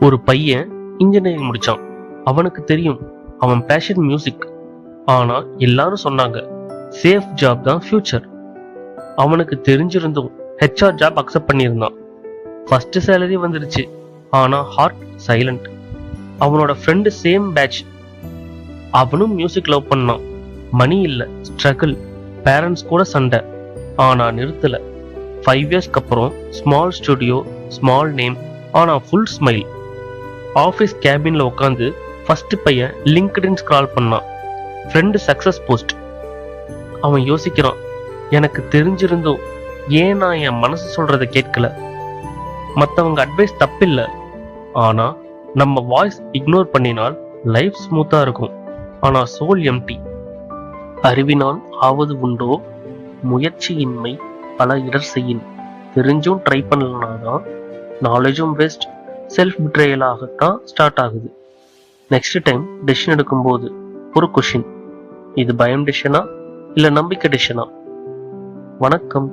ஒரு பையன் இன்ஜினியரிங் முடிச்சான். அவனுக்கு தெரியும் அவன் பேஷன் மியூசிக். ஆனா எல்லாரும் சொன்னாங்க சேஃப் ஜாப் தான் ஃபியூச்சர். அவனுக்கு தெரிஞ்சிருந்தும் ஹெச்ஆர் ஜாப் அக்செப்ட் பண்ணியிருந்தான். ஃபர்ஸ்ட் சேலரி வந்துருச்சு. ஆனா ஹார்ட் சைலண்ட். அவனோட ஃப்ரெண்டு சேம் பேட்ச். அவனும் மியூசிக் லவ் பண்ணான். மணி இல்ல, ஸ்ட்ரகிள், பேரண்ட்ஸ் கூட சண்டை. ஆனா நிறுத்தல. 5 இயர்ஸ்க்கு அப்புறம் ஸ்மால் ஸ்டுடியோ, ஸ்மால் நேம், ஆனா ஃபுல் ஸ்மைல். ஆஃபீஸ் கேபின்ல உட்காந்து ஃபர்ஸ்ட் பையன் லிங்க்டின் ஸ்க்ரால் பண்ணான். Friend success post. அவன் யோசிக்கிறான், எனக்கு தெரிஞ்சிருந்தும் ஏன் நான் என் மனசு சொல்றதை கேட்கல. மற்றவங்க அட்வைஸ் தப்பில்லை, ஆனா நம்ம வாய்ஸ் இக்னோர் பண்ணினால் லைஃப் ஸ்மூத்தா இருக்கும். ஆனா சோல் எம்டி. அறிவினால் ஆவது உண்டோ, முயற்சியின்மை பல இடர் செய்யின். தெரிஞ்சும் ட்ரை பண்ணலனாதான் நாலேஜும் வேஸ்ட், செல்ஃப் பிட்ரேயலாகத்தான் ஸ்டார்ட் ஆகுது. நெக்ஸ்ட் டைம் டெசிஷன் எடுக்கும்போது ஒரு கொஷின், இது பயம் டெசிஷனா இல்ல நம்பிக்கை டெசிஷனா? வணக்கம்.